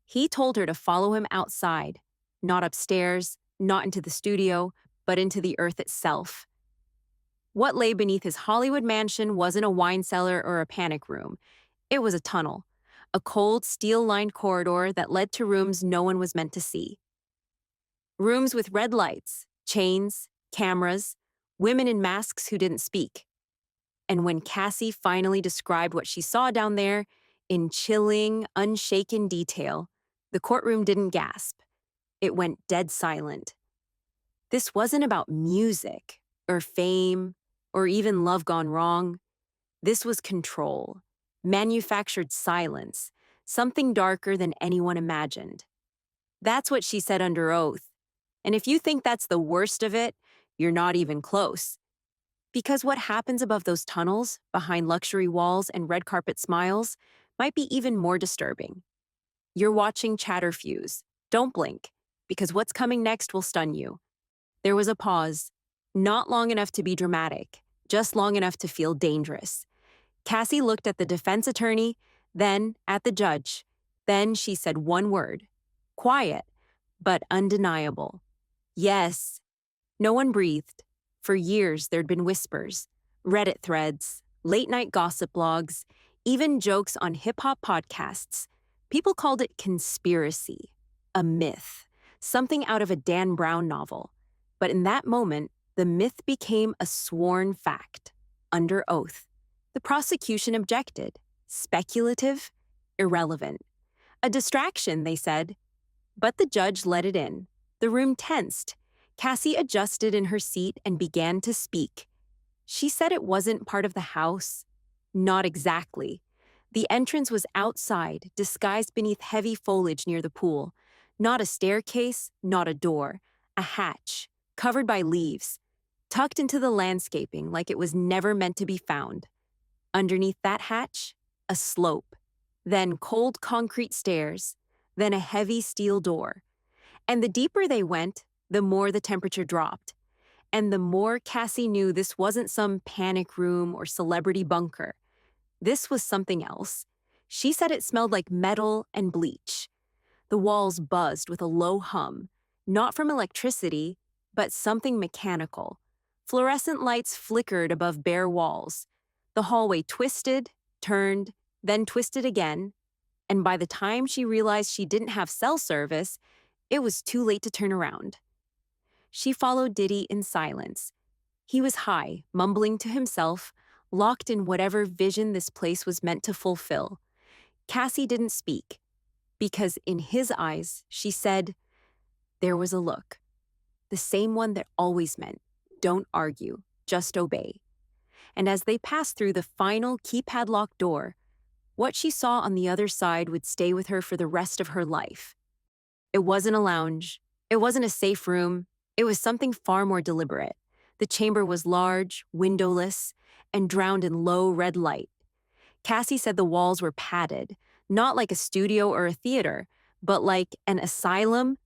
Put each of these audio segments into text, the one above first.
He told her to follow him outside, not upstairs, not into the studio, but into the earth itself. What lay beneath his Hollywood mansion wasn't a wine cellar or a panic room. It was a tunnel, a cold, steel-lined corridor that led to rooms no one was meant to see. Rooms with red lights, chains, cameras, women in masks who didn't speak. And when Cassie finally described what she saw down there in chilling, unshaken detail, the courtroom didn't gasp. It went dead silent. This wasn't about music, or fame, or even love gone wrong. This was control, manufactured silence, something darker than anyone imagined. That's what she said under oath. And if you think that's the worst of it, you're not even close. Because what happens above those tunnels, behind luxury walls and red carpet smiles, might be even more disturbing. You're watching chatter fuse. Don't blink, because what's coming next will stun you. There was a pause, not long enough to be dramatic, just long enough to feel dangerous. Cassie looked at the defense attorney, then at the judge. Then she said one word, quiet, but undeniable. Yes. No one breathed. For years, there'd been whispers, Reddit threads, late-night gossip blogs, even jokes on hip-hop podcasts. People called it conspiracy, a myth, something out of a Dan Brown novel. But in that moment, the myth became a sworn fact, under oath. The prosecution objected. Speculative, irrelevant. A distraction, they said. But the judge let it in. The room tensed. Cassie adjusted in her seat and began to speak. She said it wasn't part of the house. Not exactly. The entrance was outside, disguised beneath heavy foliage near the pool. Not a staircase, not a door. A hatch, covered by leaves, tucked into the landscaping like it was never meant to be found. Underneath that hatch, a slope, then cold concrete stairs, then a heavy steel door. And the deeper they went, the more the temperature dropped. And the more Cassie knew this wasn't some panic room or celebrity bunker. This was something else. She said it smelled like metal and bleach. The walls buzzed with a low hum, not from electricity, but something mechanical. Fluorescent lights flickered above bare walls. The hallway twisted, turned, then twisted again. And by the time she realized she didn't have cell service, it was too late to turn around. She followed Diddy in silence. He was high, mumbling to himself, locked in whatever vision this place was meant to fulfill. Cassie didn't speak, because in his eyes, she said, there was a look. The same one that always meant, don't argue, just obey. And as they passed through the final keypad-locked door, what she saw on the other side would stay with her for the rest of her life. It wasn't a lounge. It wasn't a safe room. It was something far more deliberate. The chamber was large, windowless, and drowned in low red light. Cassie said the walls were padded, not like a studio or a theater, but like an asylum,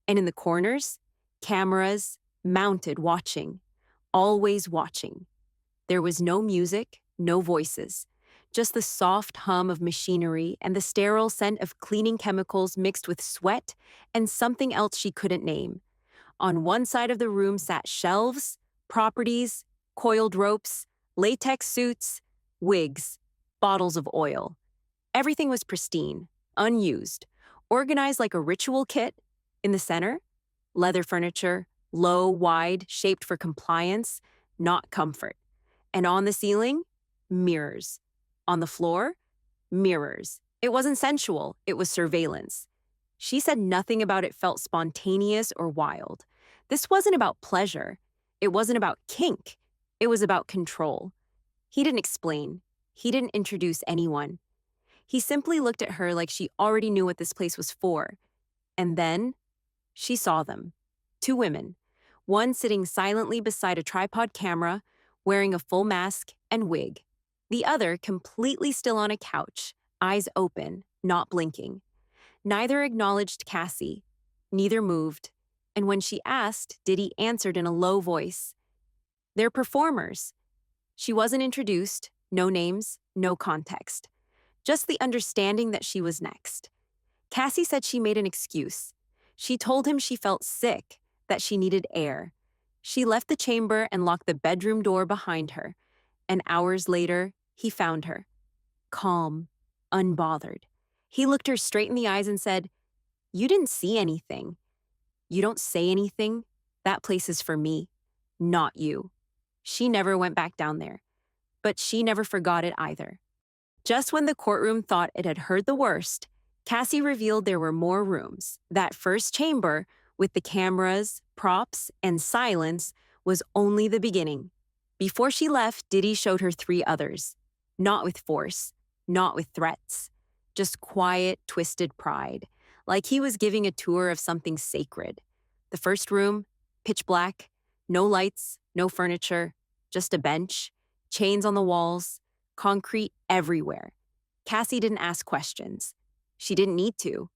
and in the corners, cameras, mounted, watching, always watching. There was no music, no voices, just the soft hum of machinery and the sterile scent of cleaning chemicals mixed with sweat and something else she couldn't name. On one side of the room sat shelves, properties, coiled ropes, latex suits, wigs, bottles of oil. Everything was pristine, unused, organized like a ritual kit. In the center, leather furniture, low, wide, shaped for compliance, not comfort. And on the ceiling, mirrors. On the floor, mirrors. It wasn't sensual, it was surveillance. She said nothing about it felt spontaneous or wild. This wasn't about pleasure. It wasn't about kink. It was about control. He didn't explain. He didn't introduce anyone. He simply looked at her like she already knew what this place was for. And then, she saw them. Two women. One sitting silently beside a tripod camera, wearing a full mask and wig. The other completely still on a couch, eyes open, not blinking. Neither acknowledged Cassie. Neither moved. And when she asked, Diddy answered in a low voice. They're performers. She wasn't introduced, no names, no context. Just the understanding that she was next. Cassie said she made an excuse. She told him she felt sick, that she needed air. She left the chamber and locked the bedroom door behind her, and hours later, he found her. Calm, unbothered. He looked her straight in the eyes and said, "You didn't see anything. You don't say anything. That place is for me, not you." She never went back down there, but she never forgot it either. Just when the courtroom thought it had heard the worst, Cassie revealed there were more rooms. That first chamber, with the cameras, props, and silence, was only the beginning. Before she left, Diddy showed her 3 others. Not with force, not with threats, just quiet, twisted pride, like he was giving a tour of something sacred. The first room, pitch black, no lights, no furniture, just a bench, chains on the walls, concrete everywhere. Cassie didn't ask questions. She didn't need to.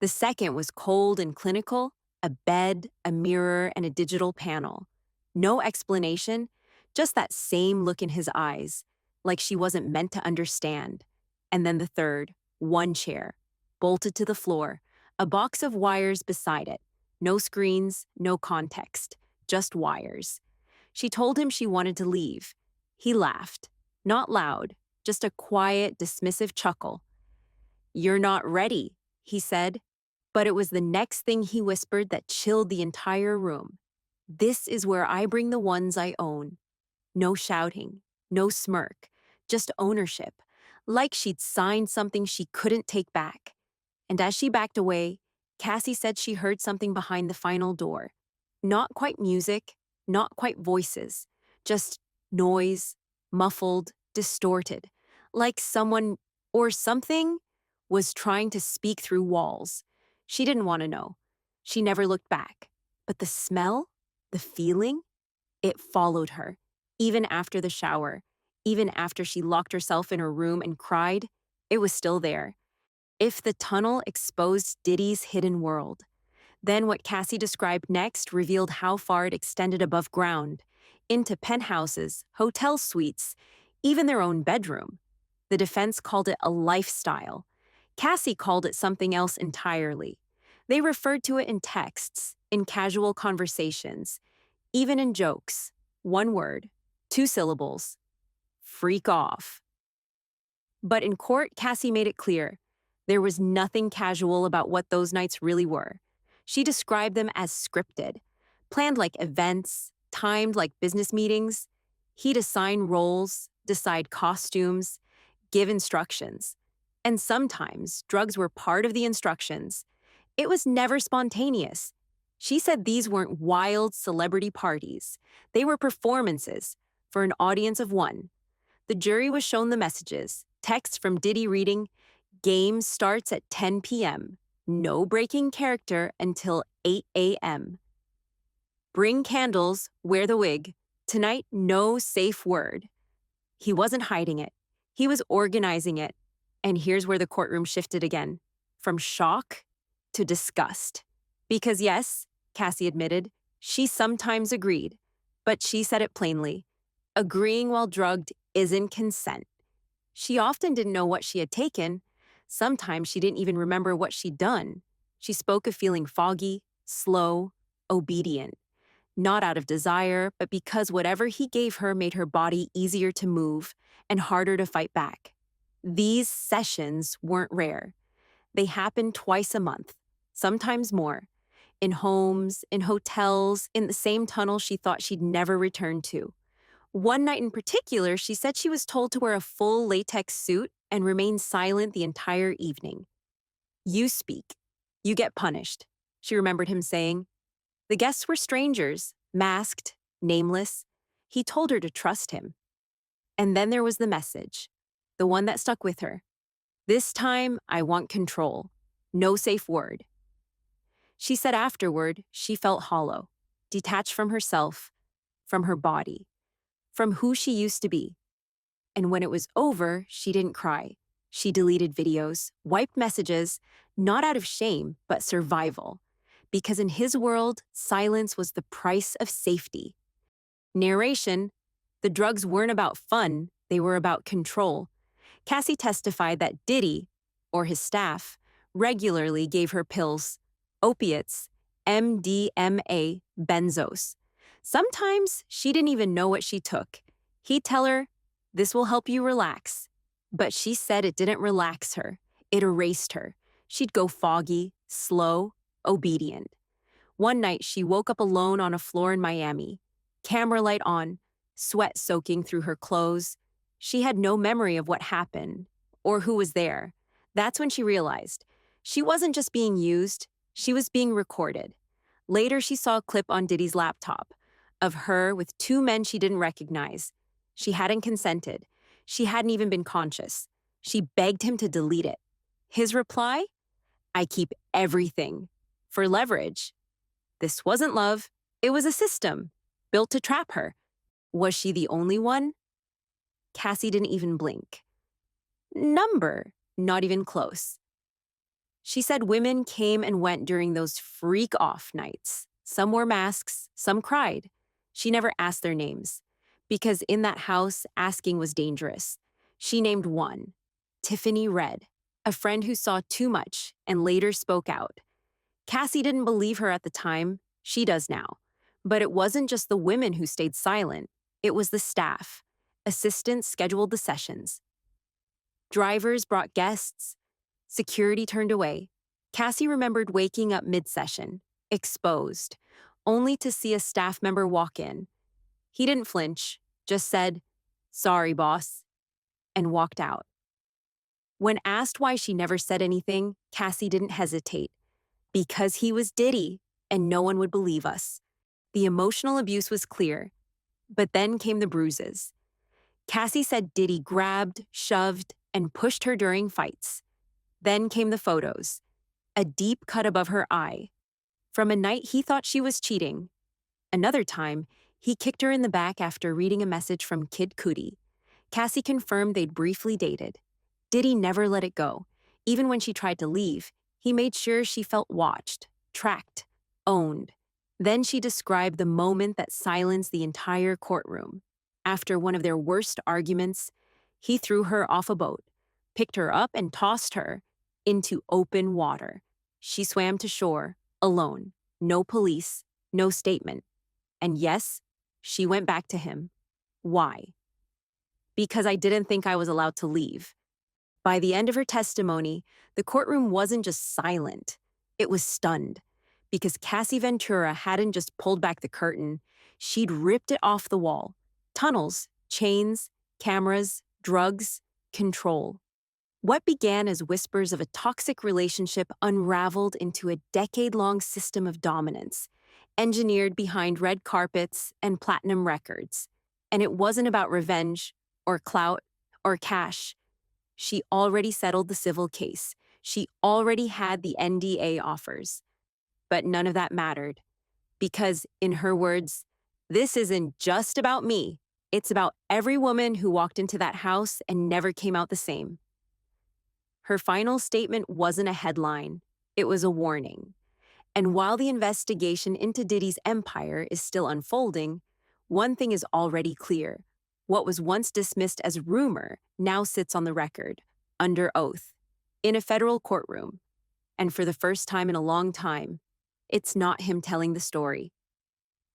The second was cold and clinical, a bed, a mirror, and a digital panel. No explanation, just that same look in his eyes, like she wasn't meant to understand. And then the third, one chair, bolted to the floor, a box of wires beside it. No screens, no context, just wires. She told him she wanted to leave. He laughed, not loud, just a quiet, dismissive chuckle. "You're not ready," he said. But it was the next thing he whispered that chilled the entire room. "This is where I bring the ones I own." No shouting, no smirk, just ownership, like she'd signed something she couldn't take back. And as she backed away, Cassie said she heard something behind the final door. Not quite music, not quite voices, just noise, muffled, distorted, like someone or something was trying to speak through walls. She didn't want to know. She never looked back. But the smell, the feeling, it followed her, even after the shower, even after she locked herself in her room and cried, it was still there. If the tunnel exposed Diddy's hidden world, then what Cassie described next revealed how far it extended above ground, into penthouses, hotel suites, even their own bedroom. The defense called it a lifestyle. Cassie called it something else entirely. They referred to it in texts, in casual conversations, even in jokes. One word, 2 syllables. Freak off. But in court, Cassie made it clear. There was nothing casual about what those nights really were. She described them as scripted, planned like events, timed like business meetings. He'd assign roles, decide costumes, give instructions. And sometimes drugs were part of the instructions. It was never spontaneous. She said these weren't wild celebrity parties. They were performances for an audience of one. The jury was shown the messages, text from Diddy reading, "Game starts at 10 p.m. No breaking character until 8 a.m. Bring candles, wear the wig. Tonight, no safe word." He wasn't hiding it. He was organizing it. And here's where the courtroom shifted again, from shock to disgust. Because yes, Cassie admitted, she sometimes agreed, but she said it plainly. Agreeing while drugged isn't consent. She often didn't know what she had taken. Sometimes she didn't even remember what she'd done. She spoke of feeling foggy, slow, obedient. Not out of desire, but because whatever he gave her made her body easier to move and harder to fight back. These sessions weren't rare. They happened twice a month, sometimes more, in homes, in hotels, in the same tunnel she thought she'd never return to. One night in particular, she said she was told to wear a full latex suit and remain silent the entire evening. "You speak. You get punished," she remembered him saying. The guests were strangers, masked, nameless. He told her to trust him. And then there was the message, the one that stuck with her. "This time, I want control. No safe word." She said afterward she felt hollow, detached from herself, from her body, from who she used to be. And when it was over, she didn't cry. She deleted videos, wiped messages, not out of shame, but survival. Because in his world, silence was the price of safety. Narration: the drugs weren't about fun, they were about control. Cassie testified that Diddy, or his staff, regularly gave her pills, opiates, MDMA, benzos. Sometimes she didn't even know what she took. He'd tell her, "This will help you relax." But she said it didn't relax her. It erased her. She'd go foggy, slow, obedient. One night, she woke up alone on a floor in Miami, camera light on, sweat soaking through her clothes. She had no memory of what happened or who was there. That's when she realized she wasn't just being used, she was being recorded. Later, she saw a clip on Diddy's laptop of her with two men she didn't recognize. She hadn't consented. She hadn't even been conscious. She begged him to delete it. His reply? "I keep everything." For leverage. This wasn't love. It was a system built to trap her. Was she the only one? Cassie didn't even blink. Number, not even close. She said women came and went during those freak-off nights. Some wore masks, some cried. She never asked their names, because in that house, asking was dangerous. She named one, Tiffany Red, a friend who saw too much and later spoke out. Cassie didn't believe her at the time. She does now. But it wasn't just the women who stayed silent. It was the staff. Assistants scheduled the sessions. Drivers brought guests. Security turned away. Cassie remembered waking up mid-session, exposed, only to see a staff member walk in. He didn't flinch, just said, "Sorry, boss," and walked out. When asked why she never said anything, Cassie didn't hesitate. Because he was Diddy, and no one would believe us. The emotional abuse was clear, but then came the bruises. Cassie said Diddy grabbed, shoved, and pushed her during fights. Then came the photos. A deep cut above her eye. From a night he thought she was cheating. Another time, he kicked her in the back after reading a message from Kid Cudi. Cassie confirmed they'd briefly dated. Diddy never let it go. Even when she tried to leave, he made sure she felt watched, tracked, owned. Then she described the moment that silenced the entire courtroom. After one of their worst arguments, he threw her off a boat, picked her up and tossed her into open water. She swam to shore, alone, no police, no statement. And yes, she went back to him. Why? Because I didn't think I was allowed to leave. By the end of her testimony, the courtroom wasn't just silent, it was stunned. Because Cassie Ventura hadn't just pulled back the curtain, she'd ripped it off the wall. Tunnels, chains, cameras, drugs, control. What began as whispers of a toxic relationship unraveled into a decade-long system of dominance, engineered behind red carpets and platinum records. And it wasn't about revenge, or clout, or cash. She already settled the civil case. She already had the NDA offers. But none of that mattered. Because, in her words, "This isn't just about me. It's about every woman who walked into that house and never came out the same." Her final statement wasn't a headline. It was a warning. And while the investigation into Diddy's empire is still unfolding, one thing is already clear. What was once dismissed as rumor now sits on the record, under oath, in a federal courtroom. And for the first time in a long time, it's not him telling the story.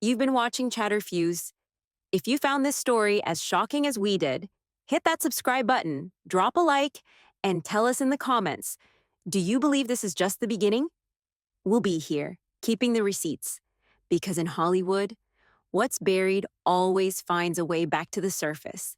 You've been watching Chatter Fuse. If you found this story as shocking as we did, hit that subscribe button, drop a like, and tell us in the comments, do you believe this is just the beginning? We'll be here, keeping the receipts. Because in Hollywood, what's buried always finds a way back to the surface.